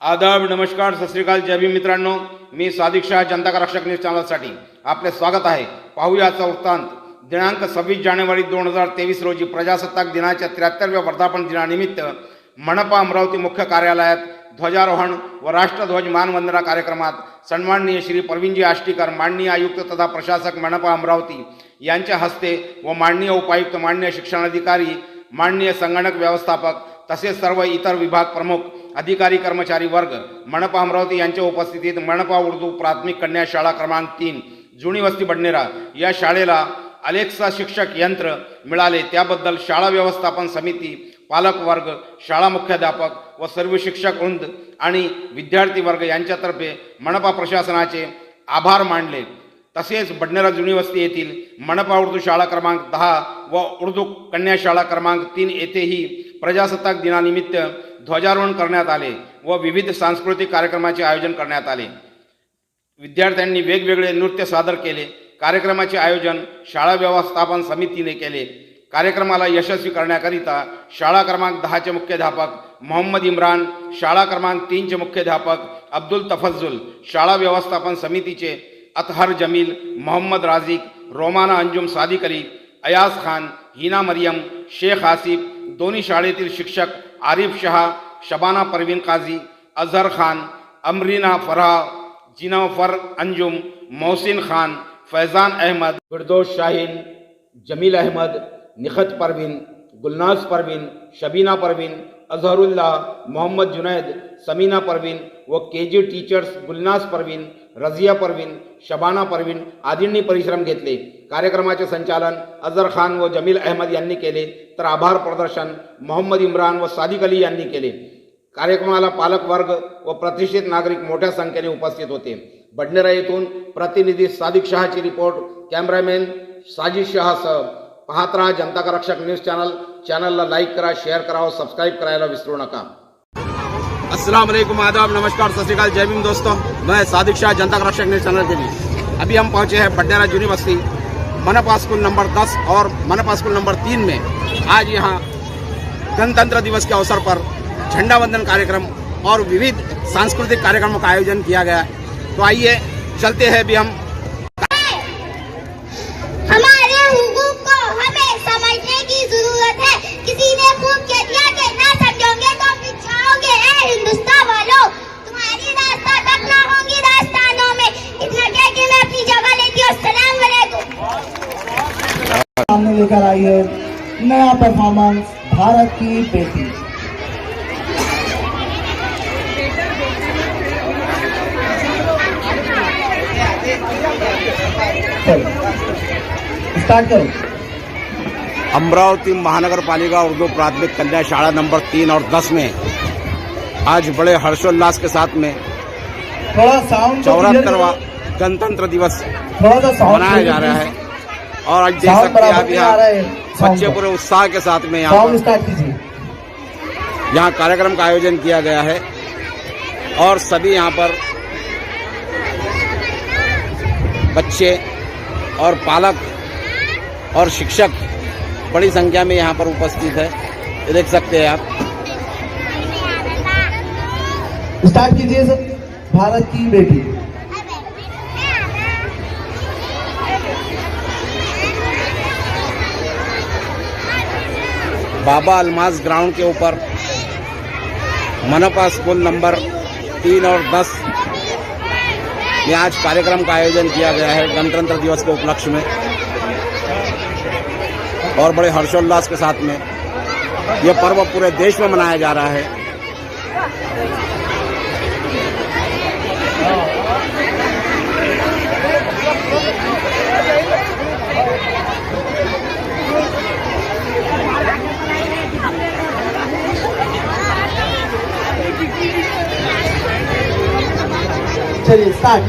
आदाब, नमस्कार, सत श्री अकाल, जय भीम मित्रांनो. मी सादिक शाह, जनता का रक्षक न्यूज चॅनलसाठी आपले स्वागत आहे. पाहूया आजचा वृत्तांत. दिनांक 26 जानेवारी 2023 रोजी प्रजासत्ताक दिनाच्या 73व्या वर्धापन दिनानिमित्त मनपा अमरावती मुख्य कार्यालयात ध्वजारोहण व राष्ट्रध्वज मानवंदना कार्यक्रमात सन्माननीय श्री प्रवीणजी आष्टीकर, माननीय आयुक्त तथा प्रशासक मनपा अमरावती यांच्या हस्ते व माननीय उपायुक्त, माननीय शिक्षणाधिकारी, माननीय संगणक व्यवस्थापक तसेच सर्व इतर विभाग प्रमुख, अधिकारी, कर्मचारी वर्ग, मनपा अमरावती यांच्या उपस्थितीत मनपा उर्दू प्राथमिक कन्या शाळा क्रमांक 3 जुनी वस्ती बडनेरा या शाळेला अलेक्सा शिक्षक यंत्र मिळाले. त्याबद्दल शाळा व्यवस्थापन समिती, पालक वर्ग, शाळा मुख्याध्यापक व सर्व शिक्षक वृंद आणि विद्यार्थी वर्ग यांच्यातर्फे मनपा प्रशासनाचे आभार मानले. तसेच बडनेरा जुनी वस्ती येथील मनपा उर्दू शाळा क्रमांक 10 व उर्दू कन्या शाळा क्रमांक 3 येथेही प्रजासत्ताक दिनानिमित्त ध्वजारोहण करण्यात आले व विविध सांस्कृतिक कार्यक्रमाचे आयोजन करण्यात आले. विद्यार्थ्यांनी वेगवेगळे नृत्य सादर केले. कार्यक्रमाचे आयोजन शाळा व्यवस्थापन समितीने केले. कार्यक्रमाला यशस्वी करण्याकरिता शाळा क्रमांक 10चे मुख्याध्यापक मोहम्मद इम्रान, शाळा क्रमांक 3चे मुख्याध्यापक अब्दुल तफज्जुल, शाळा व्यवस्थापन समितीचे अतहर जमील, मोहम्मद राजिक, रोमाना अंजुम सादिक अली, अयाज खान, हिना मरियम, शेख आसिफ, दोन्ही शाळेतील शिक्षक आरिफ शहा, शबाना परवीन काझी, अजहर खान, अमरीना फराह, जिनाफर अंजुम, मोहसिन खान, फैज़ान अहमद, फिरदौस शाहीन, जमील अहमद, निखत परवीन, गुलनाज परवीन, शबीना परवीन, अजहरुल्लाह, मोहम्मद जुनैद, समीना परवीन व केजी टीचर्स गुलनाज परवीन, रजिया परवीन, शबाना परवीन आदींनी परिश्रम घेतले. कार्यक्रमाचे संचालन अजहर खान व जमील अहमद यांनी केले, तर आभार प्रदर्शन मोहम्मद इम्रान व सादिक अली यांनी केले. कार्यक्रमाला पालक वर्ग व प्रतिष्ठित नागरिक मोठ्या संख्येने उपस्थित होते. बडनेरा येथून प्रतिनिधी सादिक शहाची रिपोर्ट. कॅमेरामॅन साजिद शहासह पाहत रहा जनता का रक्षक न्यूज चॅनल. चॅनलला लाईक करा, शेअर करा व सबस्क्राईब करायला विसरू नका. अस्सलाम वालेकुम, आदाब, नमस्कार, सत श्री अकाल, जय भीम दोस्तों. मैं सादिक शाह, जनता का रक्षक न्यूज चैनल के लिए अभी हम पहुंचे हैं बडनेरा जुनी बस्ती मनपा स्कूल नंबर 10 और मनपा स्कूल नंबर 3 में. आज यहाँ गणतंत्र दिवस के अवसर पर झंडा वंदन कार्यक्रम और विविध सांस्कृतिक कार्यक्रमों का आयोजन किया गया. तो आइए चलते हैं. अभी हम हमारे हुकूक को हमें समझने की जरूरत है. किसी ने खूब कह दिया कि ना समझोगे तो पिछाओगे. हिंदुस्तान वालों, तुम्हारी रास्ता तक ना होंगी राजस्थानों में. इतना कह के मैं अपनी जगह लेती हूँ. अस्सलाम वालेकुम. सामने लेकर आई है नया परफॉर्मेंस भारत की बेटी. स्टार्ट करो. अमरावती महानगर पालिका उर्दू प्राथमिक कन्या शाला नंबर 3 और 10 में आज बड़े हर्षोल्लास के साथ में थोड़ा साउंड 74वां गणतंत्र दिवस थोड़ा सा साउंड मनाया जा रहा है. और आज देख सकते हैं आप यहाँ बच्चे पूरे उत्साह के साथ में यहाँ स्टार्ट कीजिए. यहाँ कार्यक्रम का आयोजन किया गया है और सभी यहाँ पर बच्चे और पालक और शिक्षक बड़ी संख्या में यहाँ पर उपस्थित है. देख सकते हैं आप. स्टार्ट कीजिए सर. भारत की बेटी. बाबा अलमाज ग्राउंड के ऊपर मनपा स्कूल नंबर 3 और 10 में आज कार्यक्रम का आयोजन किया गया है गणतंत्र दिवस के उपलक्ष्य में और बड़े हर्षोल्लास के साथ में यह पर्व पूरे देश में मनाया जा रहा है. चलिए स्टार्ट.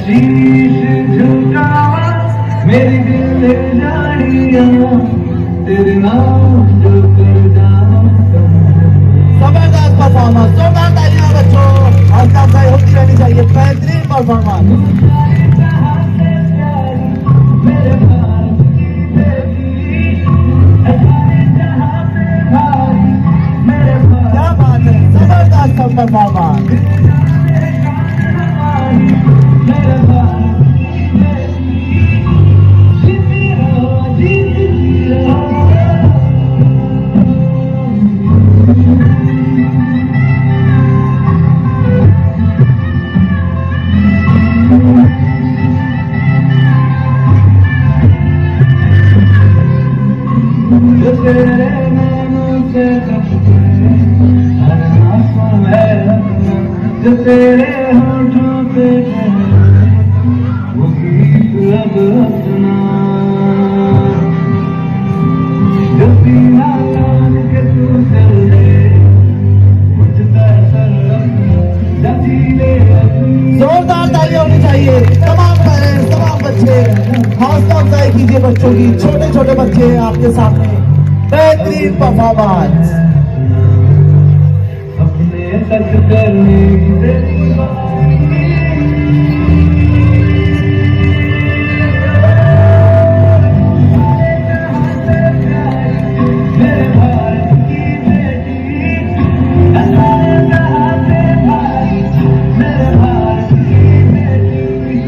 शीश झुकावा मेरी दिल जानिया तेरे नाम जो कर जावा जबरदस्त परफॉर्मेंस, जोरदार तालियां बच्चों, और सबका होती रहनी चाहिए। बेहतरीन परफॉर्मेंस। मेरे भारत की बेटी जहाँ से भारी मेरे भारत क्या बात है, जबरदस्त परफॉर्मेंस। मेरे भारत की बेटी जीती रहो जीती रहो जो तेरे नैनों से कपते हर आंसू है रखना जो तेरे होठों पे ठहरे वो गीत अब अपना जो सीना तान के तू चल दे मुझ पर सर रखना जसीले अपनी जोरदार तालियां होनी चाहिए। तमाम पेरेंट्स, तमाम बच्चे, हौसला अफजाई कीजिए बच्चों की। छोटे छोटे बच्चे हैं आपके सामने, बेहतरीन परफॉर्मेंस। अपने तक करने की तेरी बारी मेरे भारत की बेटी सारे जहां से भारी मेरे भारत की बेटी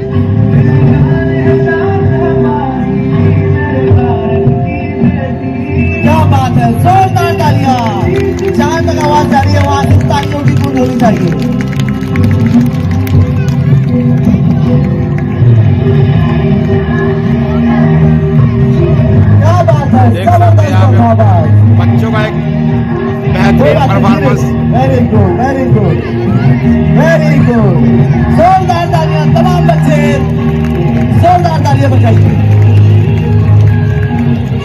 तेरी जान है जान हमारी मेरे भारत की बेटी क्या बात है, जोरदार तालियां। जहां तक आवाज जा रही है वहां से तालियों की धुन होनी चाहिए। क्या बात है, देख सकते हैं जबरदस्त आप परफॉर्मेंस। बच्चों का एक बेहतरीन performance. Very good, very good, very good. जोरदार तालियां तमाम बच्चे, जोरदार तालियां बजाइए।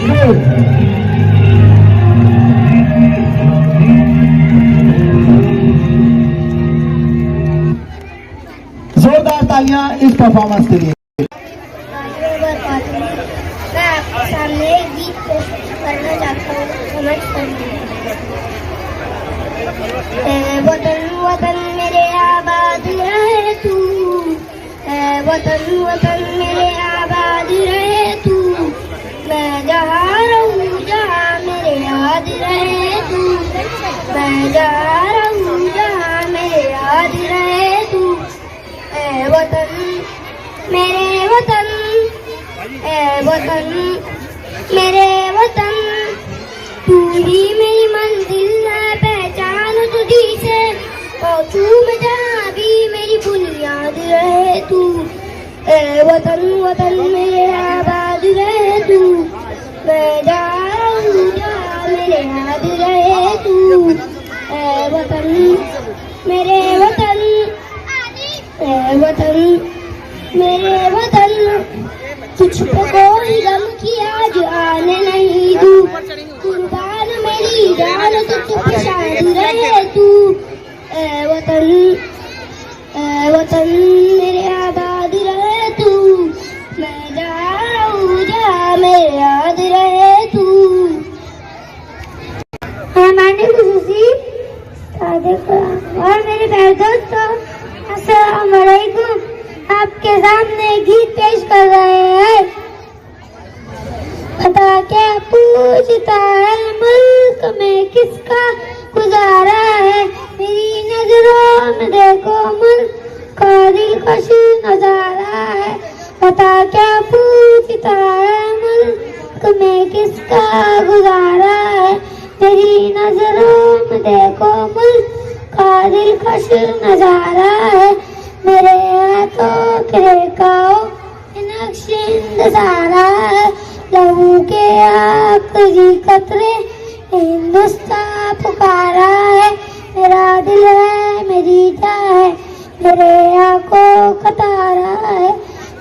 गुड। जोरदार तालियां इस परफॉर्मेंस के लिए। मैं आपके सामने एक गीत पेश करना चाहता हूँ, समझ करना। वतन वतन मेरे आबाद रहे तू, वतन वतन मेरे आबाद रहे तू, मैं जहाँ रहूँ जहाँ मेरे याद रहे तू, मैं जहाँ रहूँ जहाँ मेरे याद रहे तू। वतन मेरे वतन, वतन मेरे वतन, तू ही मेरी मंजिल है, पहचान तुझी से पहुँचू मैं जहाँ भी मेरी बुनियाद रहे तू। वतन वतन मेरे आबाद रहे तू, मैं जहाँ रहूँ जहाँ मेरे याद रहे तू। वतन मेरे वतन, वतन मेरे वतन, तुझ पे कोई गम की आज आने नहीं दूँ, कुर्बान मेरी जान तुझ पे शाद रहे तू। वतन वतन मेरे आबाद रहे तू, मैं जहाँ रहूँ जहाँ मेरे याद रहे तू। हमारे खुशी और मेरे प्यारे दोस्तों, अस्सलाम वालेकुम। आपके सामने गीत पेश कर रहे हैं। पता क्या पूछता है मुल्क में किसका गुजारा है, मेरी नजरों में देखो मुल्क का दिलकश नजारा है। पता क्या पूछता है मुल्क में किसका गुजारा है, मेरी नजरों में देखो मुल्क का दिलकश नजारा है। मेरे हाथों के रेखाओं नक्श इंतजारा है, लहू के आखिरी कतरे हिंदुस्तान पुकारा है। मेरा दिल है मेरी जान है, मेरे आंखों का तारा है।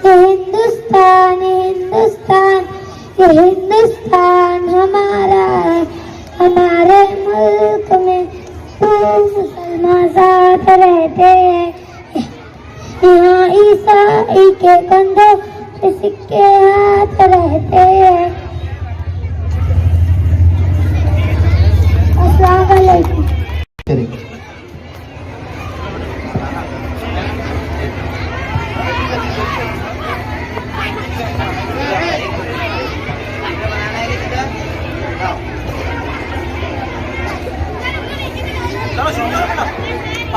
ये हिंदुस्तान हिंदुस्तान, ये हिंदुस्तान हमारा है। हमारे मुल्क में तो मुसलमान साथ रहते हैं, यहाँ ईसाई के कंधों पे सिक्के हाथ रहते हैं। अस्सलाम वालेकुम।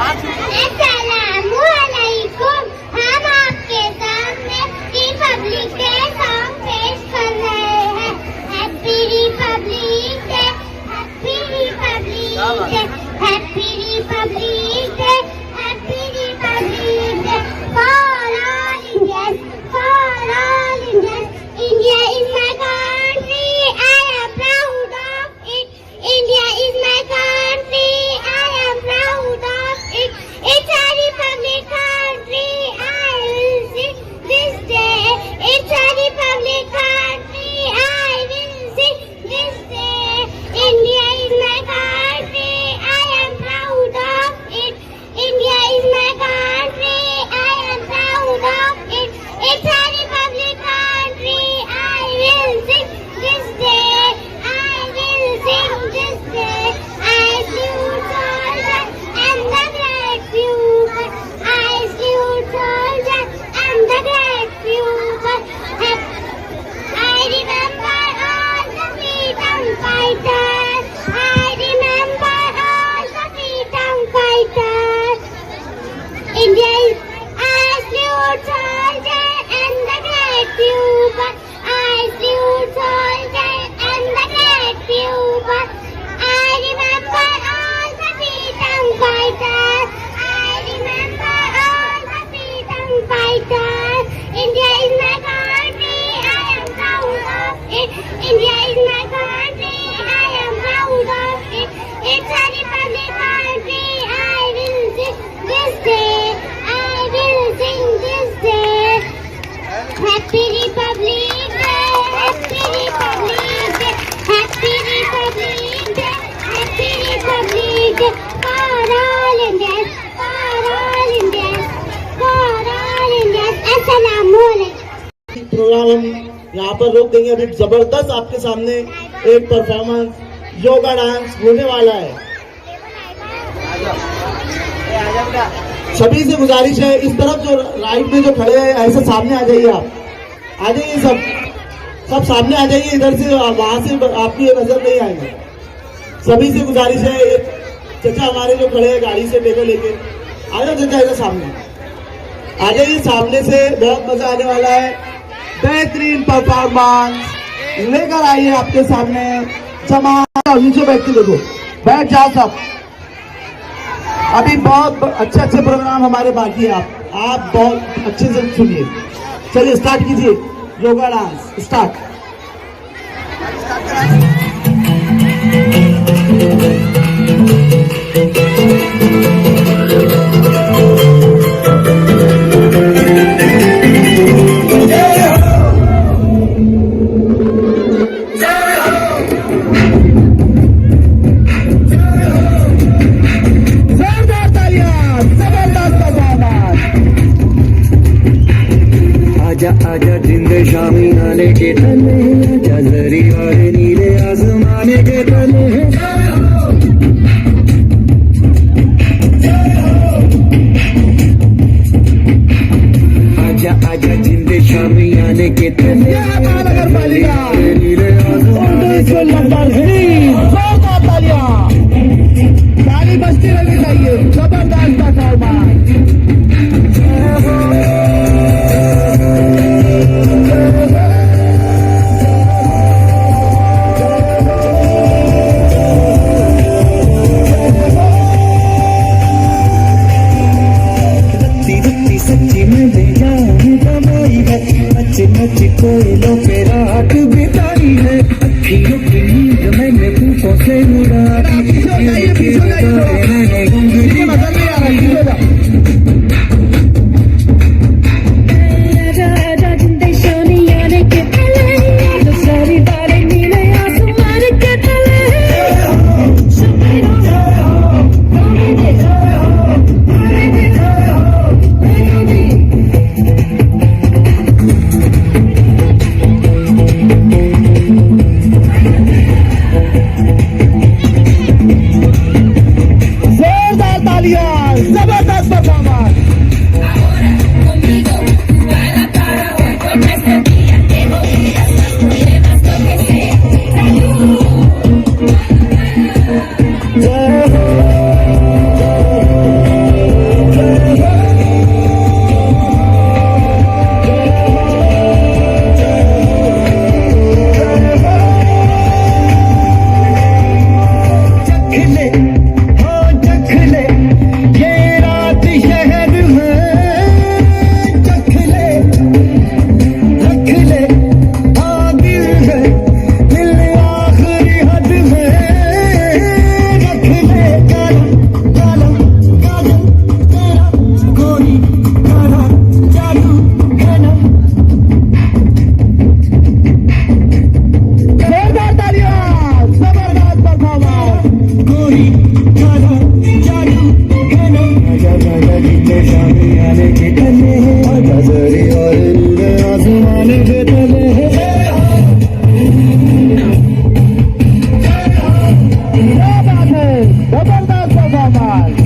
अस्सलामुअलैकुम। हम आपके सामने रिपब्लिक डे सॉन्ग पेश कर रहे हैं। Happy Republic day, happy Republic day, happy Republic day, happy Republic day for all Indians, for all Indians. India is my country, I am proud of it. India is my country, I am proud of it. It's a republic country, I will sing this day. It's a republic country, I will sing this day. India is my country, I am proud of it. India is my country, I am proud of it. It's a republic country, I will sing this day. I will sing this day. I salute soldiers and the great future. I salute soldiers and the great future. I remember all the freedom fighters. I remember all the freedom fighters. India is, I salute soldiers and the great future. I salute soldiers and the great future. I remember all the freedom fighters. I remember all the freedom fighters. India is my country, I am proud of it. India is my country, I am proud of it. It's a republic country, I will sing this day. I will sing this day. Happy Republic Day, Happy Republic Day, Happy Republic Day, Happy Republic Day for all Indians, for all Indians, for all Indians. Assalamualaikum. Program हम यहाँ पर रोक देंगे। अभी जबरदस्त आपके सामने एक परफॉर्मेंस योगा डांस होने वाला है। सभी से गुजारिश है, इस तरफ जो राइट में जो खड़े हैं ऐसे सामने आ जाइए। आप आ जाइए, सब सामने आ जाइए। इधर से वहां से आपकी नजर नहीं आएगी। सभी से गुजारिश है, एक चचा हमारे जो खड़े हैं गाड़ी से टेबल लेके, आ जाओ चचा इधर सामने आ जाइए। सामने से बहुत मजा आने वाला है। बेहतरीन परफॉर्मेंस लेकर आइए आपके सामने। जमा नीचे बैठ के देखो, बैठ जाओ सब। अभी बहुत अच्छे अच्छे प्रोग्राम हमारे बाकी है। आप बहुत अच्छे से सुनिए। चलिए स्टार्ट कीजिए योगा डांस, स्टार्ट। आजा आजा जिंदे शामी आने के तले, आजा जरी वाले नीले आसमाने के तले। आजा आजा जिंदे शामी आने के तले, नगर पालिका नीले आसमाने के ताली बजती रहनी चाहिए। जबरदस्त परफॉर्मेंस। सच्ची में ले जाऊं कमाई है, नच नच कोयलों पे रात बिताई है। अखियों की नींद मैंने फूकों से उड़ा दी, मैंने तले आजा जरी और नीले आसमान के तले जबरदस्त परफॉर्मेंस।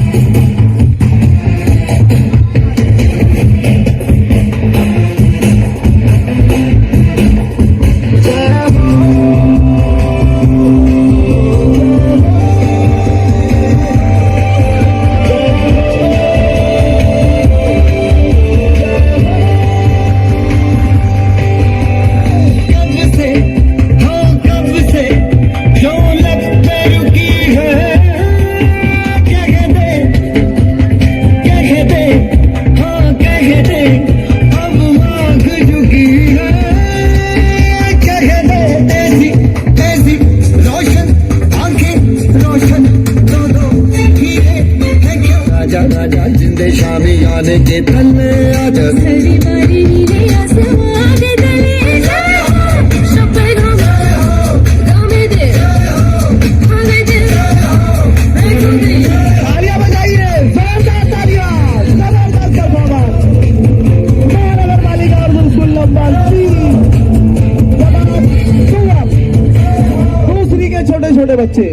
आजा जिंदे शामी आने के तले आजा तालियां बजाइए, जोरदार तालियां, जबरदस्त परफॉर्मेंस। महानगर पालिका और स्कूल नंबर 3 दूसरी के छोटे छोटे बच्चे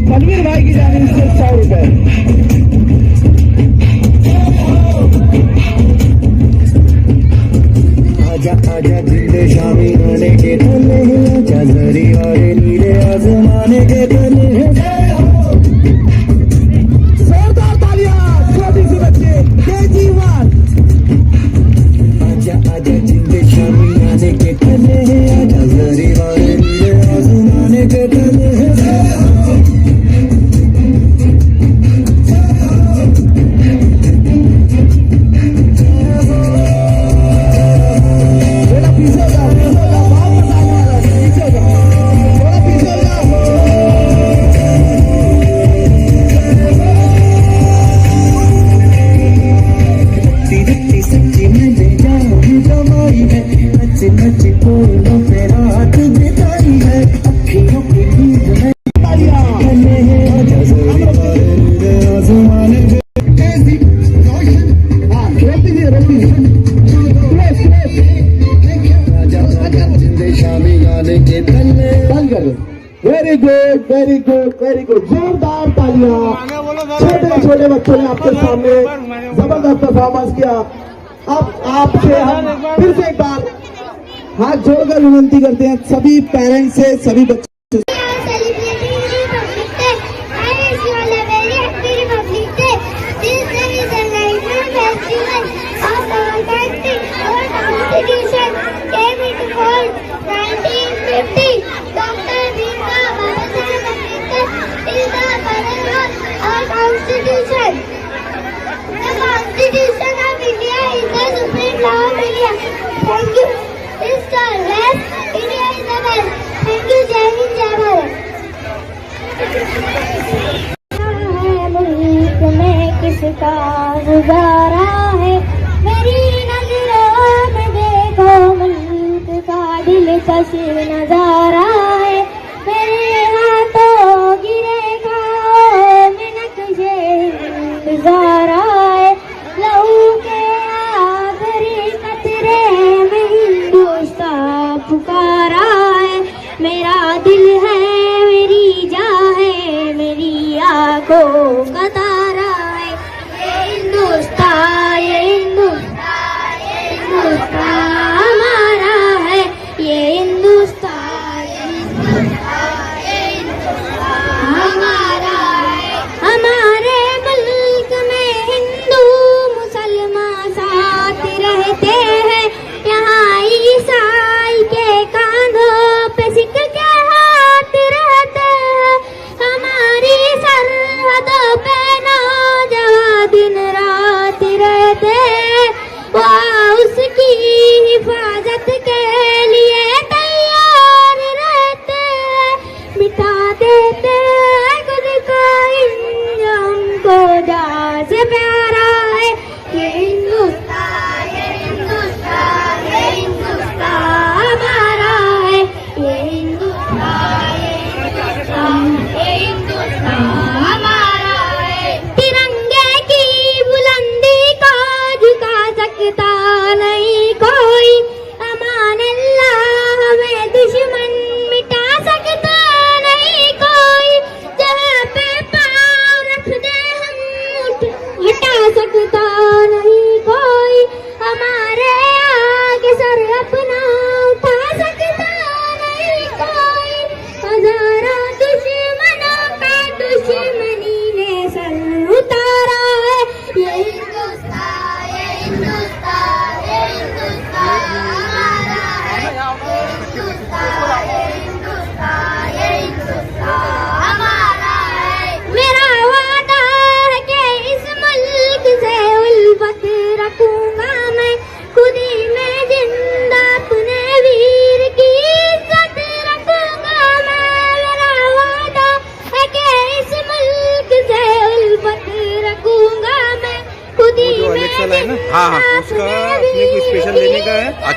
तनवीर भाई की जानिब से 100 रुपए। आजा आजा जिंदे शामी आने के तले आजा जरी और नीले आसमान के तले जोरदार तालियां, छोटी सी बच्चे केजी1। आजा आजा जिंदे शामी आने के तले आजा जरी और नीले आसमान के तले थोड़ा पीछे हो जाओ, वापस आने वाला है, पीछे हो जाओ, थोड़ा पीछे हो जाओ। रत्ती सच्ची में ले जाऊं जमाई है नच नच कोयलों पे रात बिताई है अखियों की नींद में तालियां, तले आजा जरी और नीले आसमान के ऐसी रोशन हाँ, रोटी दी, रोटी दी। आजा आजा जिंदे शामी आने के तले बंद कर दो। Very good, very good, very good, जोरदार तालियां। छोटे छोटे बच्चों ने आपके सामने जबरदस्त परफॉर्मेंस किया। अब आपसे हम फिर से एक बार हाथ जोड़कर विनती करते हैं सभी पेरेंट्स से, सभी बच्चों से। celebrating Republic Day. I wish you all a very happy Republic Day. This day is a national festival of our country. Our Constitution came into force 1950. Dr. Bhimrao Babasaheb Ambedkar is the father of our Constitution. The Constitution of India is the supreme law of India. Thank you. Mr. West, India is the best. Thank you, Jai Hind, Jai Bharat. मुल्क में किसका गुजारा है मेरी नजरों में देखो मुल्क का दिलकश नजारा है मेरे हाथों गिरे खाओ में नक्शे गुजारा है लहू के आखिरी कतरे में हिंदुस्तान पुकारा है मेरा दिल है मेरी जान है मेरी आंखों का तारा है ये हिंदुस्तान ये हिंदुस्तान ये हिंदुस्तान हमारा है ये हिंदुस्तान ये हिंदुस्तान ये हिंदुस्तान हमारा है हमारे मुल्क में हिंदू मुसलमान साथ रहते हैं यहाँ ईसाई के कांधों पे सिख के हाथ रहते हैं हमारी सरहदों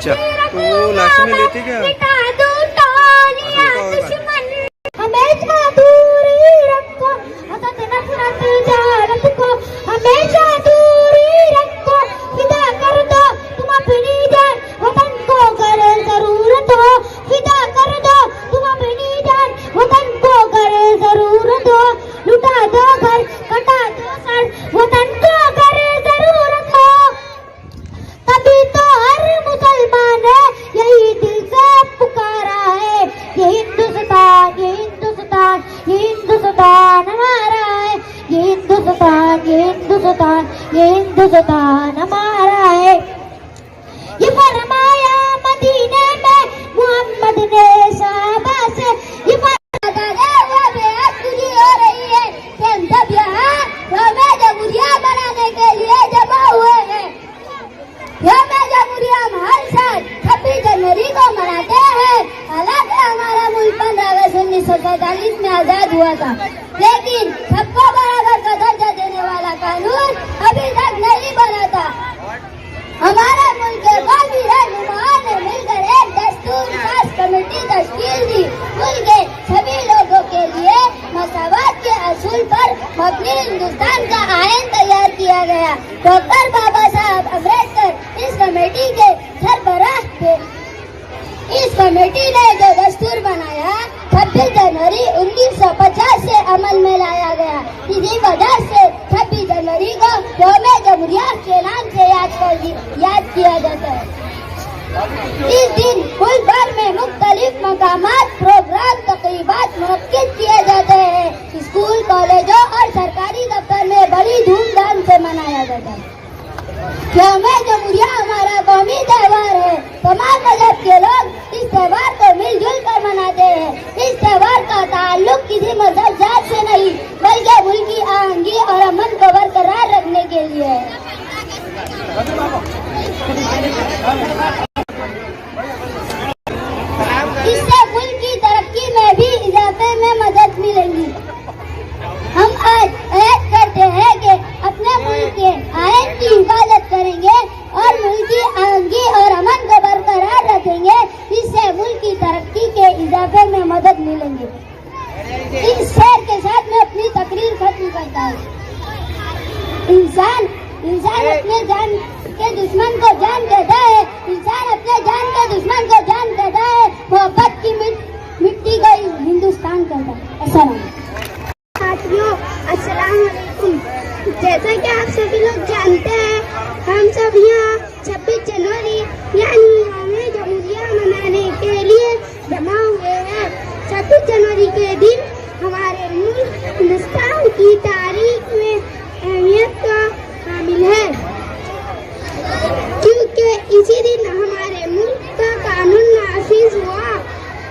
अच्छा तो वो लास्ट में लेते क्या? मिटा दो टोलियां हाँ, तो दुश्मन हमेशा दूर ही रखो हसद नफरत जालत को हमेशा दूर ही रखो फिदा कर दो तुम अपनी जान वतन को अगर जरूरत हो फिदा कर दो तुम अपनी जान वतन को अगर जरूरत हो लुटा दो घर कटा दो सर वतन को अगर जरूरत हो तभी तो हर मुसलमान है यही दिल से पुकारा है ये हिंदुस्तान ये हिंदुस्तान ये हिंदुस्तान हमारा है ये हिंदुस्तान ये हिंदुस्तान ये हिंदुस्तान हमारा है ये फरमाया मदीने में मोहम्मद ने साहबा से ये फरमाया वो बेहद खुशी हो रही है कि हम सब यहाँ हमें जमहूरिया बनाने के लिए जमा हुए हैं यह जमहूरिया हम हर साल 26 जनवरी को मनाते हैं। हालांकि हमारा मुल्क 15 अगस्त 1947 में आजाद हुआ था, लेकिन सबको बराबर का दर्जा देने वाला कानून अभी तक नहीं बना था। हमारे मुल्क के कौमी रहनुमाओं ने मिलकर एक दस्तूर खास कमेटी तश्कील दी। मुल्क के सभी लोगों के लिए मसावत के असूल पर मबनी हिंदुस्तान का आयन तैयार किया गया। डॉक्टर बाबा साहब अम्बेडकर इस कमेटी के सरबराह थे। इस कमेटी ने जो दस्तूर बनाया 26 जनवरी 1950 से अमल में लाया गया। इसी वजह से 26 जनवरी को यौम जमहूरिया के नाम से याद किया जाता है। इस दिन मुल्क भर में मुख्तलिफ मकामात प्रोग्राम तकरीबात मुनक्किद किए जाते हैं। स्कूल कॉलेजों और सरकारी दफ्तर में बड़ी धूमधाम से मनाया जाता है। यौम जमहूरिया हमारा कौमी त्योहार है। तमाम मजहब के लोग इस त्योहार को मिलजुल कर मनाते हैं। इस त्योहार का ताल्लुक किसी मजहब जात से नहीं बल्कि मुल्क की आहंगी और अमन को बरकरार रखने के लिए है। इससे मुल्क की तरक्की में भी इजाफे में मदद मिलेगी। हम आज ऐलान करते हैं कि अपने मुल्क के आयन की हिफाजत करेंगे और मुल्क की आहंगी और अमन को बरकरार रखेंगे। इससे मुल्क की तरक्की के इजाफे में मदद मिलेगी। इस शेर के साथ मैं अपनी तकरीर खत्म करता हूँ। इंसान अपने जान के दुश्मन को जान कहता है। इंसान अपने जान के दुश्मन को जान कहता है। मोहब्बत की मिट्टी को हिंदुस्तान कहता है। ऐसा साथियों, अस्सलाम वालेकुम। जैसा कि आप सभी लोग जानते हैं, हम सब यहाँ 26 जनवरी यानी यौम जमहूरिया मनाने के लिए जमा हुए हैं। 26 जनवरी के दिन हमारे मुल्क हिंदुस्तान की तारीख में अहमियत का हामिल है, क्योंकि इसी दिन हमारे मुल्क का कानून नाफिज हुआ।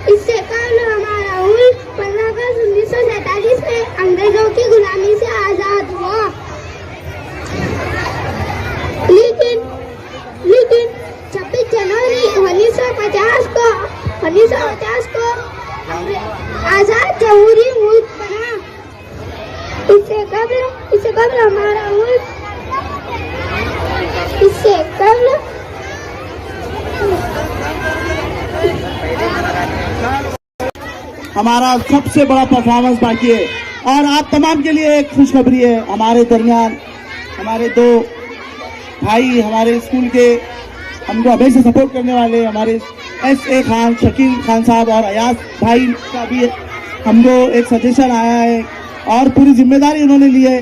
इससे कबल हमारा मुल्क 15 अगस्त 1947 में अंग्रेजों की गुलामी से आजाद हुआ। लेकिन 26 जनवरी 1950 को आजाद जमहूरी मुल्क बना। इससे कबल हमारा मुल्क हमारा सबसे बड़ा परफॉर्मेंस बाकी है। और आप तमाम के लिए एक खुशखबरी है। हमारे दरमियान हमारे दो भाई, हमारे स्कूल के हमको हमेशा सपोर्ट करने वाले हमारे SA खान, शकील खान साहब और अयाज भाई का भी हमको एक सजेशन आया है और पूरी जिम्मेदारी उन्होंने ली है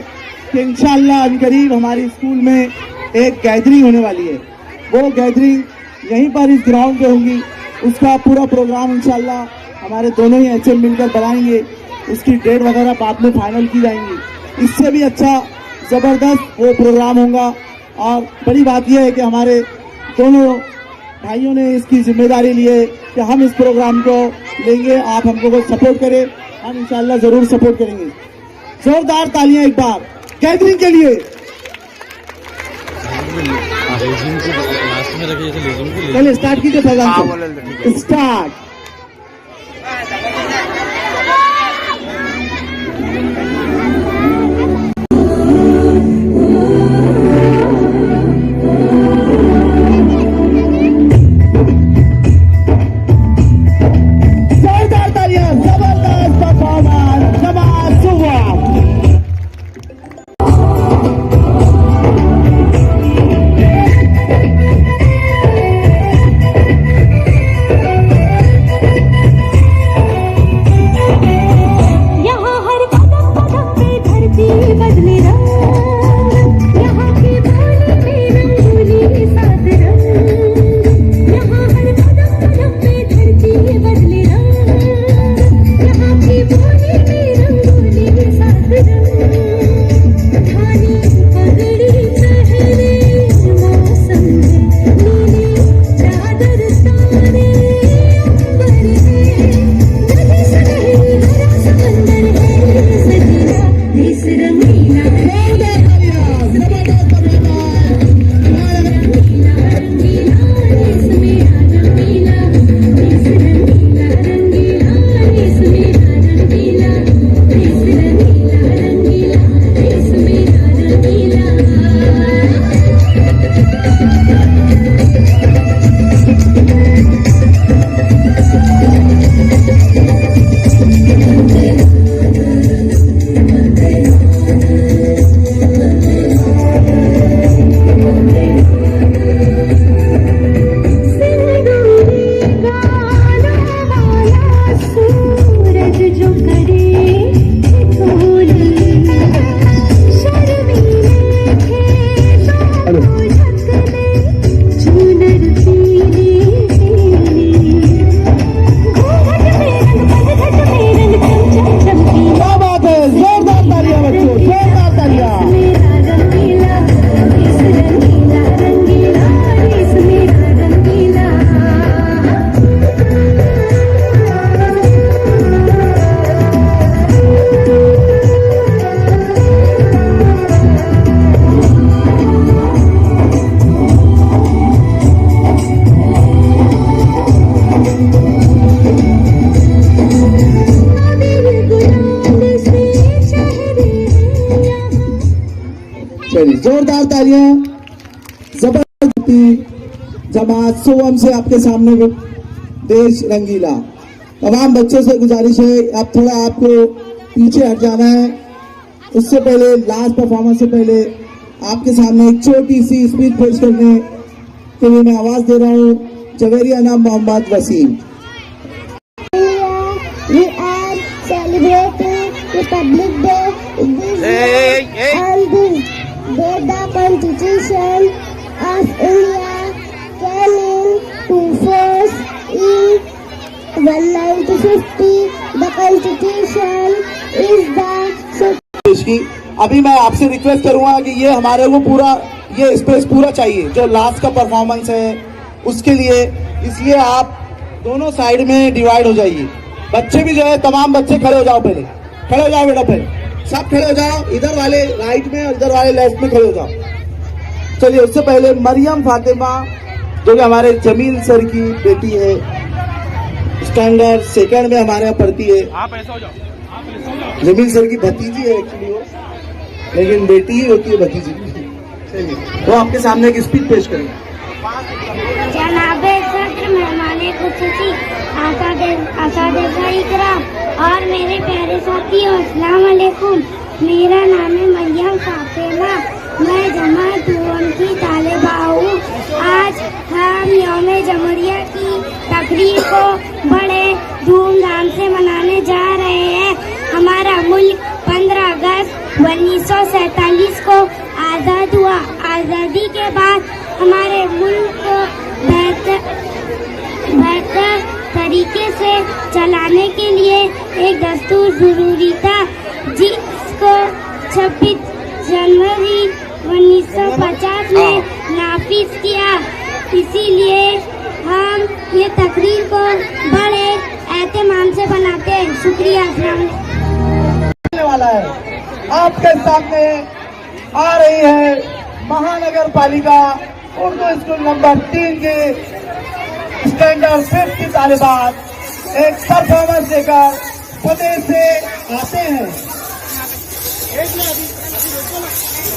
कि इंशाअल्लाह अनकरीब हमारे स्कूल में एक गैदरिंग होने वाली है। वो गैदरिंग यहीं पर इस ग्राउंड पे होगी। उसका पूरा प्रोग्राम इंशाअल्लाह हमारे दोनों ही HM मिलकर बनाएंगे। उसकी डेट वगैरह बाद में फाइनल की जाएंगी। इससे भी अच्छा ज़बरदस्त वो प्रोग्राम होगा। और बड़ी बात यह है कि हमारे दोनों भाइयों ने इसकी जिम्मेदारी ली है कि हम इस प्रोग्राम को लेंगे। आप हमको को सपोर्ट करें, हम इंशाअल्लाह ज़रूर सपोर्ट करेंगे। जोरदार तालियां एक बार गैदरिंग के लिए। चलिए स्टार्ट कीजिए फैजान, स्टार्ट। जोरदार तालियां। जबरदस्ती जमात सोवम से आपके सामने देश रंगीला। तमाम बच्चों से गुजारिश है आप थोड़ा आपको पीछे हट जाना है। उससे पहले लास्ट परफॉर्मेंस से पहले आपके सामने एक छोटी सी स्पीच पेश करने के लिए मैं आवाज दे रहा हूँ जवेरियाना Mohammad Wasim. We are celebrating Republic Day. On this day, the Constitution of India came into force in 1950. The Constitution is the देश की। अभी मैं आपसे रिक्वेस्ट करूंगा कि ये हमारे को पूरा ये स्पेस पूरा चाहिए जो लास्ट का परफॉर्मेंस है उसके लिए, इसलिए आप दोनों साइड में डिवाइड हो जाइए। बच्चे भी जो है तमाम बच्चे खड़े हो जाओ, पहले खड़े हो जाओ बेटा, पहले सब खड़े हो जाओ, इधर वाले राइट में और इधर वाले लेफ्ट में खड़े हो जाओ। चलिए उससे पहले मरियम फातिमा जो कि हमारे जमील सर की बेटी है, स्टैंडर्ड सेकंड में हमारे यहाँ पढ़ती है। आप ऐसा हो जाओ। जमील सर की भतीजी है एक्चुअली वो, लेकिन बेटी ही होती है भतीजी। चलिए वो आपके सामने एक स्पीच पेश करेंगे। जनाबे सदर मेहमाने खुसूसी इकराम और मेरे प्यारे साथियों अस्सलाम वालेकुम। मेरा नाम है मरियम फातिमा, मैं जमात सोवम की तालिबा हूँ। आज हम यौम जमहूरिया की तकरीर को बड़े धूमधाम से मनाने जा रहे हैं। हमारा मुल्क 15 अगस्त 1947 को आज़ाद हुआ। आज़ादी के बाद हमारे मुल्क को बेहतर तरीके से चलाने के लिए एक दस्तूर जरूरी था, जिसको 26 जनवरी 1950 में नाफिज किया। इसीलिए हम ये तकरीर को बड़े एहतमाम से बनाते हैं। शुक्रिया। वाला है आपके सामने आ रही है महानगर पालिका उर्दू स्कूल नंबर 3 के स्टैंडर्ड 5 की तालिबात एक परफॉर्मेंस देकर फतेह से आते हैं।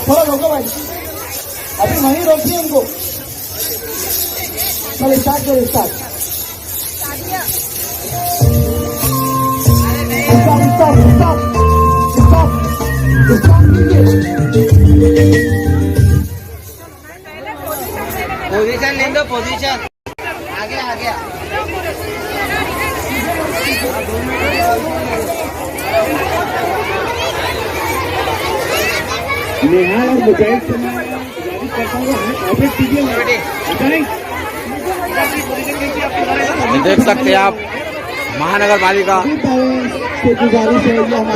थोड़ा रोको भाई, अभी वहीं रोकिए उनको। चलो स्टार्ट करो, स्टार्ट पोजीशन ले दो, पोजीशन आगे आगे। नेहाल और मुजाहिद से मैं गुजारिश करता हूँ ऑपरेट कीजिए। देख सकते हैं आप महानगर पालिका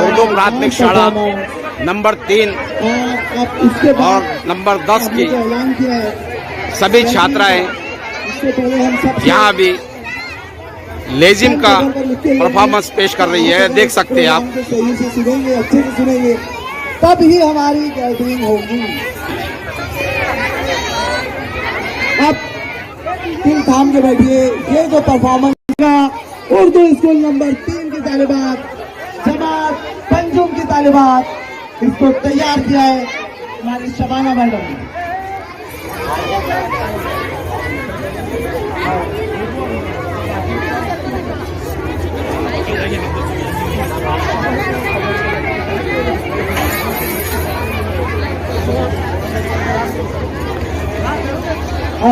उर्दू प्राथमिक शाला नंबर 3 और नंबर 10 की सभी छात्राएं यहाँ भी लेजिम का परफॉर्मेंस पेश कर रही है। देख सकते हैं आप। सही से सुनेंगे, अच्छे से सुनेंगे, तब ही हमारी गैदरिंग होगी। अब दिल थाम के बैठिए। ये जो परफॉर्मेंस का उर्दू स्कूल नंबर 3 की तालिबात जमात पंजुम की तालिबात इसको तैयार किया है हमारी शबाना मैडम ने।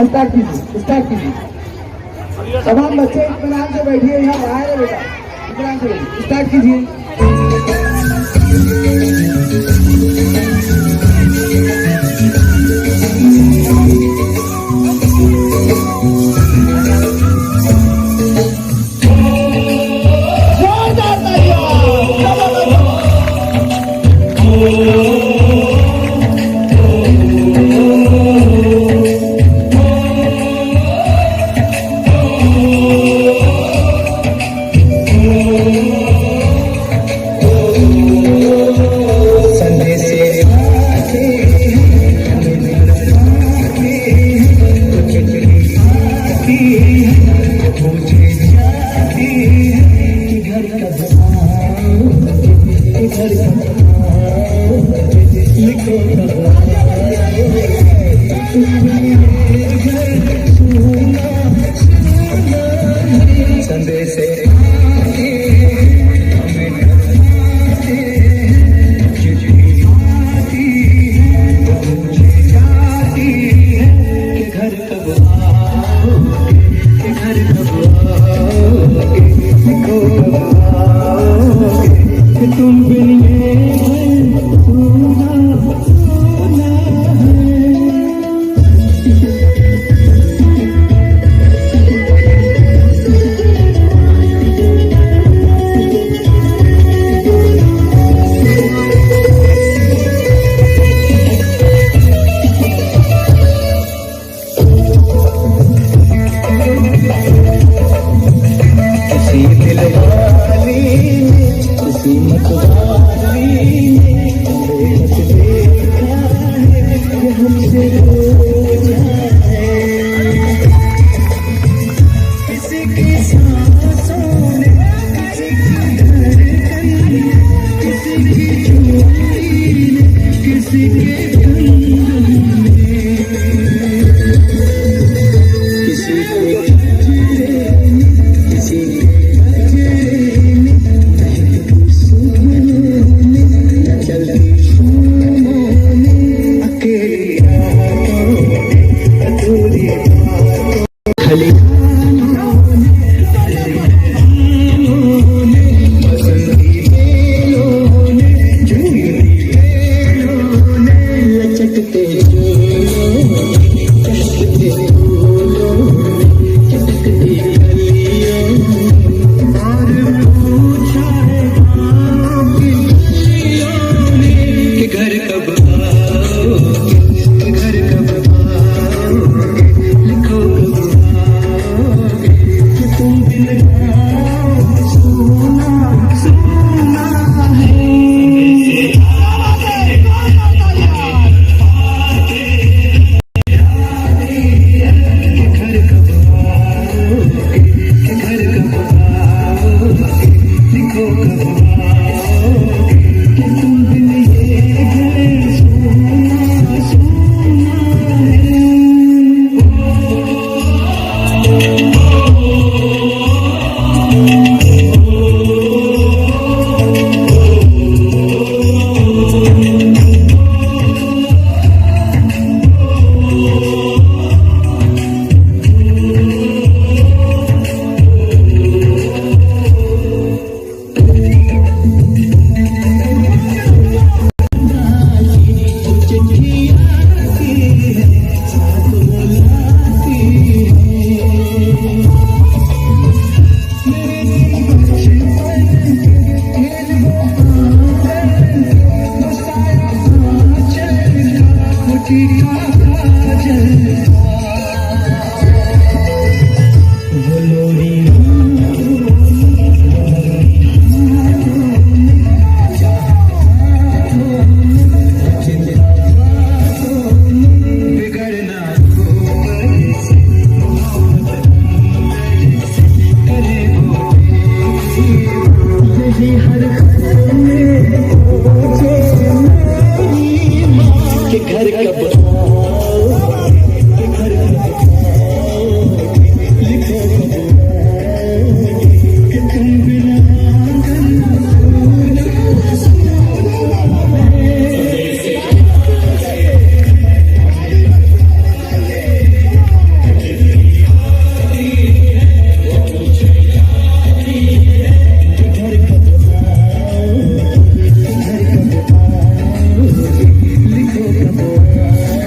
स्टार्ट कीजिए, स्टार्ट कीजिए। तमाम बच्चे इत्मीनान से बैठिए, यहाँ बाहर है बेटा, इत्मीनान से बैठिए, स्टार्ट कीजिए। संदेश आके हमें डराते हैं, चिट्ठी आती है वो मुझे जाती है कि घर कब आओगे, कि घर कब आओगे, देखो कब आओगे, कि तुम बिन ये सुना सुना है। किसी दिल वाली ने, किसी मतवाली ने बस देखा है कि हमसे हो जाए, किसी की सांसों ने, किसी की धड़कन, किसी की चोरी ने, किसी के कंगन में, किसी के गजरे ने, किसी के गजरे ने, महकती सुबहों ने, चलती शामों ने, अकेली रातों में, अधूरी बातों, खलिहानों ने, खलिहानों ने, बसंती बेलों ने, झूली बेलों ने, लचकते जोड़ों ने, चहकते फूलों ने, चटकती गलियों ने, और पूछा है आपकी गलियों ने कि घर कब आओगे, कि घर कब आओगे, लिखो कब आओगे, कि तुम बिन आओ सोना सोना है। घर कब आओगे, कि घर कब आओगे, लिखो कब आओगे, कि तुम बिन ये घर सोना सोना है। चिट्ठी आती है, साथ बुलाती है, मेरे बचपन के वो आंगन, वो साया आंचल का, वो टीका काजल का, वो लोरी बिगड़ना करे वो हर खत में पूछे मेरी माँ कि घर कब आओगे, कि घर कब आओगे, लिखो कब आओगे, कि तुम बिना आंगन सोना सोना है। घर कब आओगे, घर कब आओगे, लिखो कब आओगे।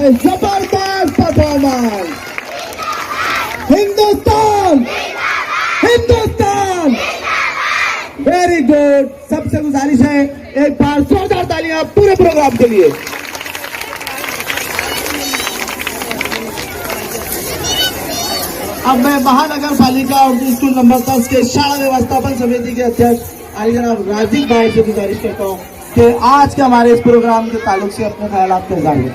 जबरदस्त performance. Hindustan Hindustan very good. सबसे गुजारिश है एक बार जोरदार तालियां पूरे प्रोग्राम के लिए। अब मैं महानगर पालिका और स्कूल नंबर 10 के शाला व्यवस्थापन समिति के अध्यक्ष आई जनाब राजीव भाई से गुजारिश करता हूँ कि आज के हमारे इस प्रोग्राम के ताल्लुक से अपने ख्यालात पेश करें।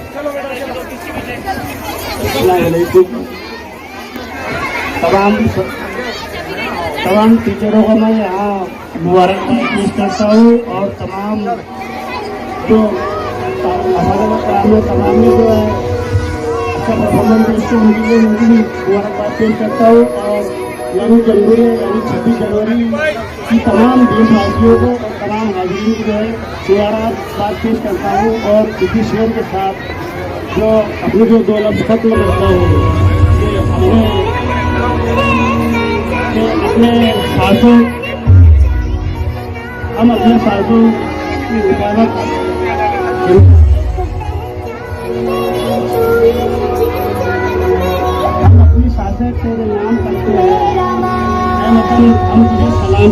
तमाम टीचरों को मैं यहाँ मुबारकबाद पेश करता हूँ और तमाम जो तमाम में जो है अच्छा परफॉर्मेंस उसको उनके लिए उनकी मुबारकबाद पेश करता हूँ और यानी जनवरी यानी 26 जनवरी की तमाम देशवासियों को और तमाम हाजिरीन को जो है मुबारकबाद पेश करता हूँ और इसी शेर के साथ जो अपने जो 2 लफ्ज़ खत्म करता हूँ कि हम अपने सासों की हिफाजत हम अपनी सासें तेरे नाम करते हैं हम तुझे सलाम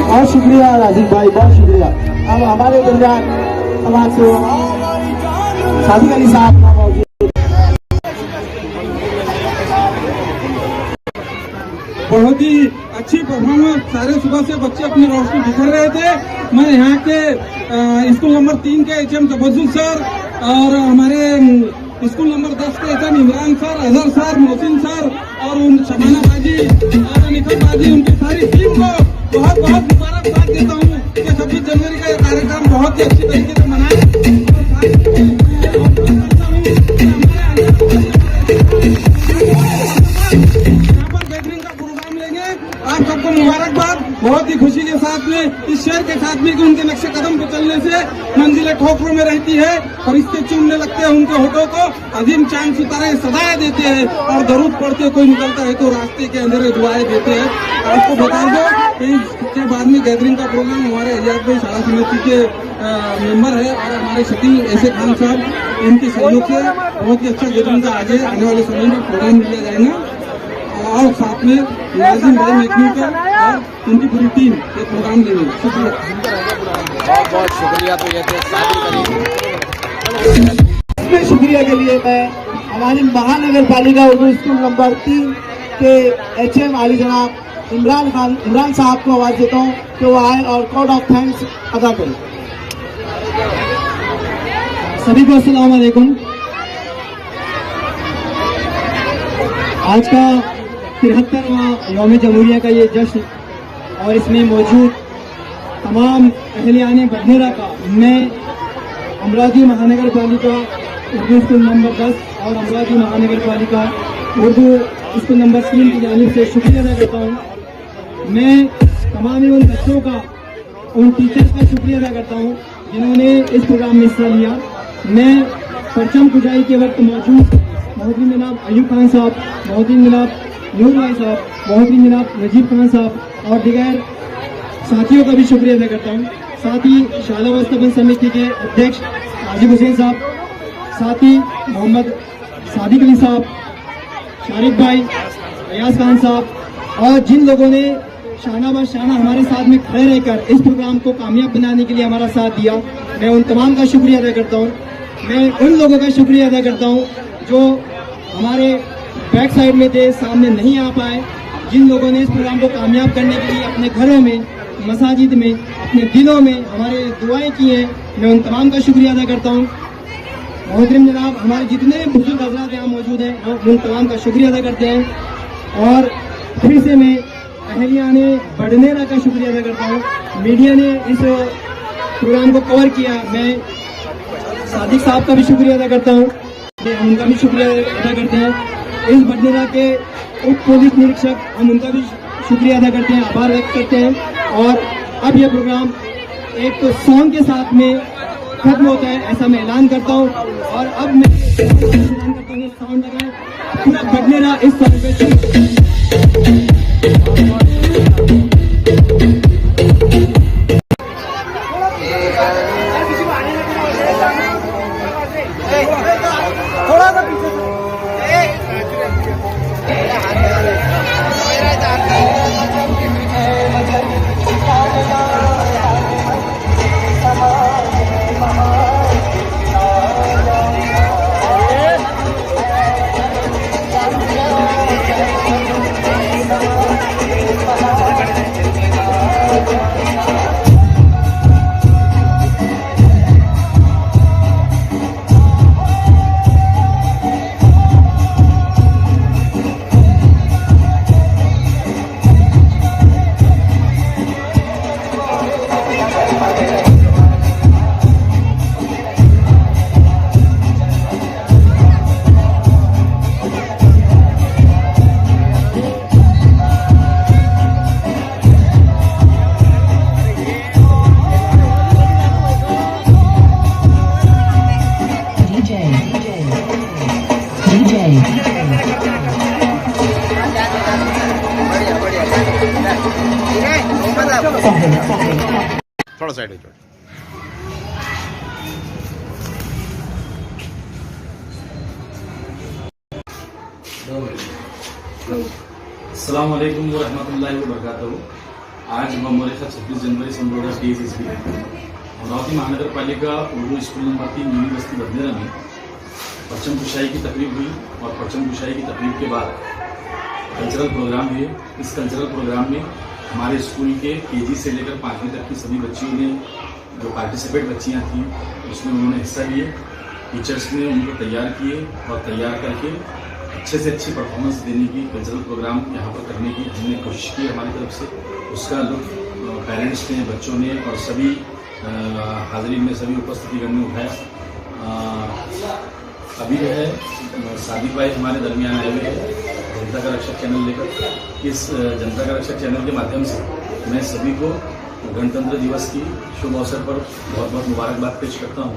बहुत शुक्रिया राजीव भाई, बहुत शुक्रिया। अब हमारे दरमियान समाज से सादिक अली साहब मौजूद। बहुत ही अच्छी परफॉर्मेंस। सारे सुबह से बच्चे अपनी रोशनी बिखर रहे थे। मैं यहाँ के स्कूल नंबर 3 के एचएम तबज्जुल सर और हमारे स्कूल नंबर 10 के HM Imran sir, Azhar sir, Mohsin sir और उन शबाना बाजी और निखिल बाजी, उनकी सारी टीम को बहुत बहुत मुबारकबाद देता हूँ कि 26 जनवरी का ये कार्यक्रम बहुत ही अच्छी तरीके से मनाया। आप सबको मुबारकबाद। बहुत ही खुशी के साथ में इस शहर के साथ में कि उनके नक्शे कदम पर चलने से मंजिलें ठोकरों में रहती है और इसके चूमने लगते हैं उनके होठों को। अजीम चांद सितारे सदाएं देते हैं और दरूद पढ़ते कोई निकलता है तो रास्ते के अंदर दुआएं देते हैं। आपको बता दो इसके बाद में गैदरिंग का प्रोग्राम हमारे एजाज भाई शाला समिति के मेंबर है और हमारे शकील ऐसे खान साहब, इनके सहयोग से बहुत ही अच्छा गैदरिंग का आगे आने वाले समय में प्रोग्राम लिया जाएगा और साथ में नाजिम भाई मैकेनिकल और उनकी पूरी टीम ये प्रोग्राम लेंगे। शुक्रिया, बहुत बहुत शुक्रिया। तो ये थे सादिक अली। इसमें शुक्रिया के लिए मैं हमारी महानगर पालिका उर्दू स्कूल नंबर 3 के एचएम आली जनाब इमरान साहब को आवाज देता हूँ कि वो आए और कोड ऑफ थैंक्स अदा करें। सभी को अस्सलाम वालेकुम। आज का 73वां यौम जमहूरिया का ये जश्न और इसमें मौजूद तमाम अहलियाने बडनेरा का मैं अमरावती महानगर पालिका उर्दू स्कूल नंबर 10 और अमरावती महानगर पालिका उर्दू स्कूल नंबर 3 की जानिब से शुक्रिया अदा करता हूँ। मैं तमाम उन बच्चों का, उन टीचर्स का शुक्रिया अदा करता हूँ जिन्होंने इस प्रोग्राम में हिस्सा लिया। मैं परचम कुजाई के वक्त मौजूद मोहसिन जनाब अयूब खान साहब, मोहसिन जनाब नूर भाई साहब, मोहसिन जनाब नजीब खान साहब और दिगर साथियों का भी शुक्रिया अदा करता हूँ। साथ ही शाला व्यवस्थापन समिति के अध्यक्ष आजिब हुसैन साहब, साथ ही मोहम्मद सादिक अली साहब, शारिक भाई, अयाज खान साहब और जिन लोगों ने शाना ब शाना हमारे साथ में खड़े रहकर इस प्रोग्राम को कामयाब बनाने के लिए हमारा साथ दिया, मैं उन तमाम का शुक्रिया अदा करता हूँ। मैं उन लोगों का शुक्रिया अदा करता हूँ जो हमारे बैक साइड में थे, सामने नहीं आ पाए, जिन लोगों ने इस प्रोग्राम को कामयाब करने के लिए अपने घरों में, मसाजिद में, अपने दिलों में हमारे दुआएं की हैं, मैं उन तमाम का शुक्रिया अदा करता हूँ। मोहतरम जनाब हमारे जितने बुजुर्ग हजरात यहाँ मौजूद हैं उन तमाम का शुक्रिया अदा करते हैं। और फिर से मैं अहलियाने बडनेरा का शुक्रिया अदा करता हूँ। मीडिया ने इस प्रोग्राम को कवर किया, मैं सादिक साहब का भी शुक्रिया अदा करता हूँ, उनका भी शुक्रिया अदा करते हैं। इस बडनेरा के उप पुलिस निरीक्षक, हम उनका भी शुक्रिया अदा करते हैं, आभार व्यक्त करते हैं। और अब यह प्रोग्राम एक सॉन्ग के साथ में खत्म होता है ऐसा मैं ऐलान करता हूँ। और अब मैं ऐलान करता हूँ साउंड लगाएं, पूरा बडनेरा इस सॉन्ग पे थोड़ा साइड हो जाओ। अस्सलाम वालेकुम वरहमतुल्लाहि वबरकातुहू। आज बमोरेखा 26 जनवरी सन 2023 ईस्वी अमरावती महानगर पालिका उर्दू स्कूल नंबर 3 यूनिवर्सिटी बंदेरा में परचम कुशाई की तकरीब हुई और परचम कुशाई की तकरीब के बाद कल्चरल प्रोग्राम हुए। इस कल्चरल प्रोग्राम में हमारे स्कूल के केजी से लेकर 5वीं तक की सभी बच्चियों ने, जो पार्टिसिपेट बच्चियां थीं, उसमें उन्होंने हिस्सा लिए। टीचर्स ने उनको तैयार किए और तैयार करके अच्छे से अच्छी परफॉर्मेंस देने की, कल्चरल प्रोग्राम यहाँ पर करने की हमने कोशिश की हमारी तरफ से। उसका लुत्फ पेरेंट्स ने, बच्चों ने और सभी हाजिरीन में, सभी उपस्थितिगण ने उठाया। अभी जो है सादिक भाई हमारे दरमियान आए हुए हैं जनता का रक्षक चैनल लेकर। इस जनता का रक्षक चैनल के माध्यम से मैं सभी को गणतंत्र दिवस की शुभ अवसर पर बहुत बहुत मुबारकबाद पेश करता हूँ।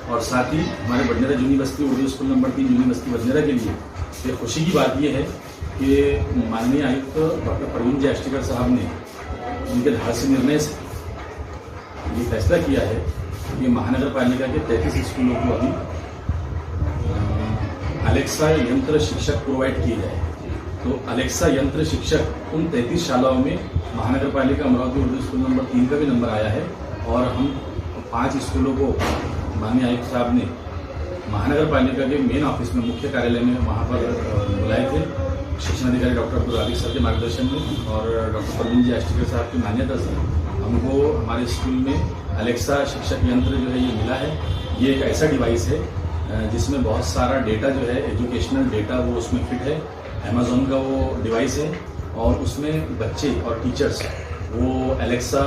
और साथ ही हमारे Badnera university Urdu school number 3 university Badnera के लिए ये खुशी की बात यह है कि माननीय आयुक्त डॉक्टर प्रवीण जी आष्टीकर साहब ने उनके धारसी निर्णय से ये फैसला किया है कि महानगर पालिका के 33 स्कूलों को अभी अलेक्सा यंत्र शिक्षक प्रोवाइड किए जाए। तो अलेक्सा यंत्र शिक्षक उन 33 शालाओं में महानगर पालिका अमरावती उर्दू स्कूल नंबर 3 का भी नंबर आया है और हम 5 स्कूलों को माननीय आयुक्त साहब ने महानगर पालिका के मेन ऑफिस में, मुख्य कार्यालय में वहाँ पर बुलाए थे। शिक्षण अधिकारी डॉक्टर अब्दुल राज़िक सर के मार्गदर्शन में और डॉक्टर प्रवीण जी आष्टीकर साहब की मान्यता से हमको हमारे स्कूल में अलेक्सा शिक्षक यंत्र जो है ये मिला है। ये एक ऐसा डिवाइस है जिसमें बहुत सारा डेटा जो है, एजुकेशनल डेटा, वो उसमें फिट है। अमेज़ॉन का वो डिवाइस है और उसमें बच्चे और टीचर्स वो अलेक्सा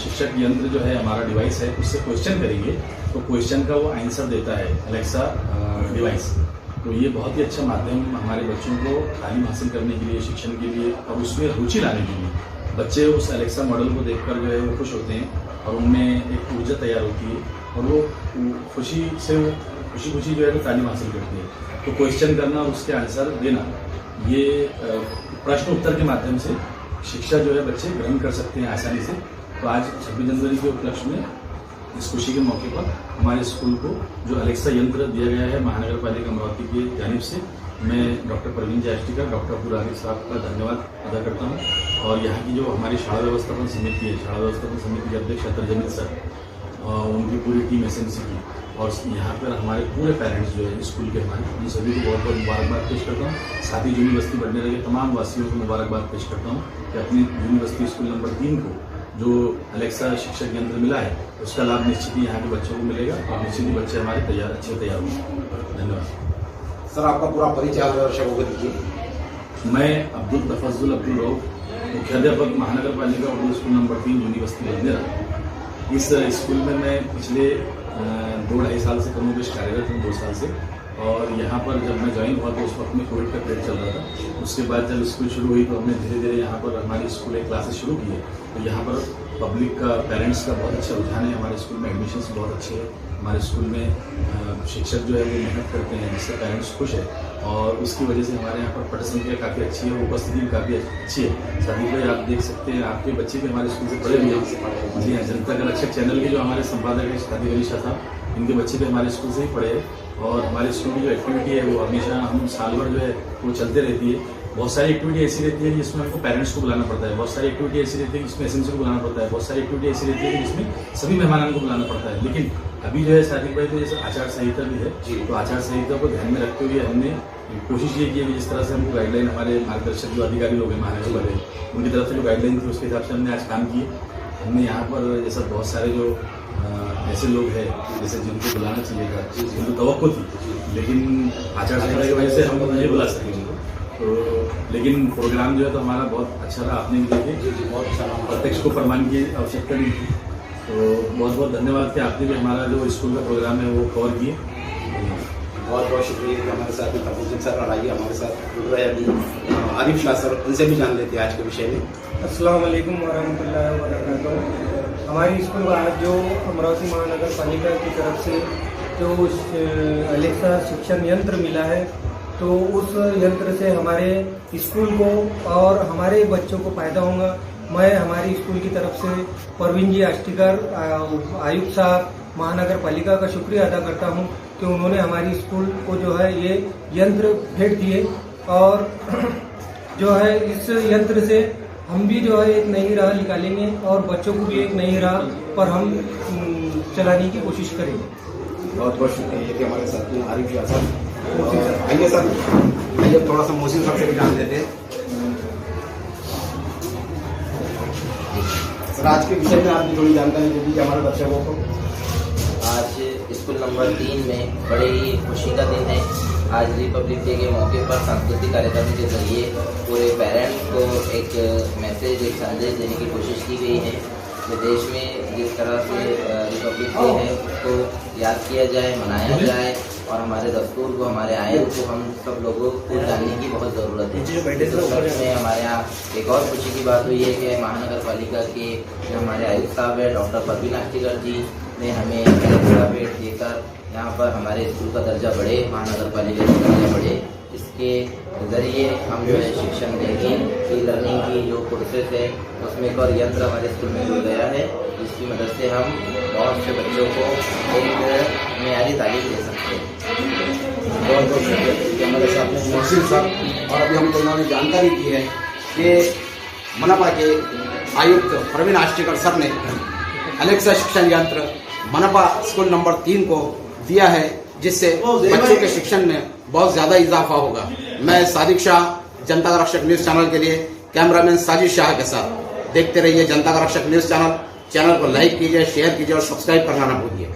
शिक्षक यंत्र जो है हमारा डिवाइस है, उससे क्वेश्चन करेंगे तो क्वेश्चन का वो आंसर देता है अलेक्सा डिवाइस। तो ये बहुत ही अच्छा माध्यम हमारे बच्चों को तालीम हासिल करने के लिए, शिक्षण के लिए और उसमें रुचि लाने के लिए। बच्चे उस अलेक्सा मॉडल को देखकर जो है वो खुश होते हैं और उनमें एक ऊर्जा तैयार होती है और वो खुशी खुशी जो है तो तालीम हासिल करती है। तो क्वेश्चन करना और उसके आंसर देना, ये प्रश्न उत्तर के माध्यम से शिक्षा जो है बच्चे ग्रहण कर सकते हैं आसानी से। तो आज 26 जनवरी के उपलक्ष्य में इस खुशी के मौके पर हमारे स्कूल को जो अलेक्सा यंत्र दिया गया है महानगर पालिका अमरावती की जानिब से, मैं डॉक्टर प्रवीण जी आष्टीकर, डॉक्टर अब्दुल राज़िक साहब का धन्यवाद अदा करता हूँ। और यहाँ की जो हमारी शाला व्यवस्थापन समिति है, शाला व्यवस्थापन समिति के अध्यक्ष अतर जमील सर, उनकी पूरी टीम एसएमसी की और यहाँ पर हमारे पूरे पेरेंट्स जो है स्कूल के हमारे, उन सभी को बहुत बहुत मुबारकबाद पेश करता हूँ। साथ ही यूनिवर्सिटी बडनेरा के तमाम वासियों को मुबारकबाद पेश करता हूँ कि अपनी यूनिवर्सिटी स्कूल नंबर 3 को जो अलेक्सा शिक्षक यंत्र मिला है उसका लाभ निश्चित ही यहाँ के बच्चों को मिलेगा और निश्चित ही बच्चे हमारे अच्छे तैयार होंगे। धन्यवाद सर, आपका पूरा परिचय दर्शकों को दीजिए। मैं अब्दुल तफज्जुल अब्दुल रऊफ, मुख्याध्यापक महानगर पालिका Urdu school number 3 university Badnera. इस स्कूल में मैं पिछले 2-2.5 साल से कम बेश कार्यरत हूँ, 2 साल से। और यहाँ पर जब मैं ज्वाइन हुआ तो उस वक्त में कोविड का पीरियड चल रहा था। उसके बाद जब स्कूल शुरू हुई तो हमने धीरे धीरे यहाँ पर हमारी स्कूल एक क्लासेस शुरू की है। तो यहाँ पर पब्लिक का, पेरेंट्स का बहुत अच्छा रुझान है। हमारे स्कूल में एडमिशन्स बहुत अच्छे हैं। हमारे स्कूल में शिक्षक जो है वो मेहनत करते हैं जिससे पेरेंट्स खुश है और उसकी वजह से हमारे यहाँ पर पठ संख्या काफ़ी अच्छी है, उपस्थिति भी काफ़ी अच्छी है। सभी भाई आप देख सकते हैं, आपके बच्चे भी हमारे स्कूल से पढ़े हुए हैं। जी हाँ, जनता का रक्षक चैनल के जो हमारे संपादक है सादिक अली शाह साहब, इनके बच्चे भी हमारे स्कूल से ही पढ़े हैं। और हमारे स्कूल की जो एक्टिविटी है वो हमेशा हम साल भर जो है वो चलते रहती है। बहुत सारी एक्टिविटी ऐसी रहती है जिसमें हमको पेरेंट्स को बुलाना पड़ता है, बहुत सारी एक्टिविटी ऐसी रहती है जिसमें एसएमसी को बुलाना पड़ता है, बहुत सारी एक्टिविटी ऐसी रहती है जिसमें सभी मेहमानों को बुलाना पड़ता है। लेकिन अभी जो है सादिक भाई तो जैसे आचार संहिता भी है, तो आचार संहिता को ध्यान में रखते हुए हमने कोशिश ये की है कि जिस तरह से हमको गाइडलाइन, हमारे मार्गदर्शक जो अधिकारी लोग हैं महानगर वाले, उनकी तरफ से जो गाइडलाइन थी उसके हिसाब से हमने आज काम किए। हमने यहाँ पर जैसा बहुत सारे जो ऐसे लोग हैं जैसे जिनको बुलाना चाहिए था, जिनको तवक्को थी, लेकिन आचार संहिता की वजह से हम नहीं बुला सके उनको। तो लेकिन प्रोग्राम जो है तो हमारा बहुत अच्छा रहा। आपने भी देखे, बहुत अच्छा प्रत्यक्ष को प्रमाण की आवश्यकता नहीं थी। तो बहुत बहुत धन्यवाद कि आपने भी हमारा जो स्कूल का प्रोग्राम है वो कवर किए। बहुत बहुत शुक्रिया कि हमारे साथ तफुज्जल सर और आइए हमारे साथ जुड़ रहे अभी आरिफ शाह सर, उनसे भी जान लेते हैं आज के विषय में। अस्सलाम वालेकुम वरहमतुल्लाहि वबरकातुहू। हमारी स्कूल को आज जो अमरावती महानगर पालिका की तरफ से जो अलेक्सा शिक्षण यंत्र मिला है, तो उस यंत्र से हमारे स्कूल को और हमारे बच्चों को फायदा होगा। मैं हमारी स्कूल की तरफ से परवीन जी आष्टीकर, आयुक्त साहब, महानगर पालिका का शुक्रिया अदा करता हूं कि उन्होंने हमारी स्कूल को जो है ये यंत्र भेंट दिए, और जो है इस यंत्र से हम भी जो है एक नई राह निकालेंगे और बच्चों को भी एक नई राह पर हम चलाने की कोशिश करेंगे। बहुत बहुत शुक्रिया कि हमारे साथ में आरिफ शाह सर। आइए सर, आइए थोड़ा सा मोहसिन सर से भी जान लेते हैं। सर, आज के विषय में आप थोड़ी जानकारी दे दीजिए हमारे दर्शकों को। आज स्कूल नंबर 3 में बड़े ही खुशी का दिन है। आज रिपब्लिक डे के मौके पर सांस्कृतिक कार्यक्रम के जरिए पूरे पेरेंट्स को एक मैसेज, एक संदेश देने की कोशिश की गई है कि देश में जिस तरह से रिपब्लिक डे है उसको याद किया जाए, मनाया जाए, और हमारे दस्तूर को, हमारे आयन को हम सब लोगों को जानने की बहुत ज़रूरत है। तो सच में हमारे यहाँ एक और खुशी की बात हुई है कि महानगर पालिका के जो हमारे आयुक्त साहब है डॉक्टर परवीन आष्टीकर जी ने हमें अलेक्सा भेंट देकर यहाँ पर हमारे स्कूल का दर्जा बढ़े, महानगर पालिका का दर्जा बढ़े, इसके जरिए हम जो है शिक्षण देंगे। ई लर्निंग की जो कोर्सेज है उसमें एक और यंत्र हमारे स्कूल में जुड़ गया है, जिसकी मदद से हम बहुत से बच्चों को एक मेयारी तालीम दे सकते हैं। बहुत बहुत शुक्रिया कि हमारे साथ में मोहसिन सर, और अभी हमको उन्होंने जानकारी दी है कि मनपा के आयुक्त परवीन आष्टीकर सर ने अलेक्सा शिक्षण यंत्र मनपा स्कूल नंबर 3 को दिया है, जिससे बच्चों के शिक्षण में बहुत ज़्यादा इजाफा होगा। मैं सादिक शाह, जनता का रक्षक न्यूज़ चैनल के लिए कैमरामैन साजिद शाह के साथ। देखते रहिए जनता का रक्षक न्यूज़ चैनल। चैनल को लाइक कीजिए, शेयर कीजिए और सब्सक्राइब करना ना भूलिए।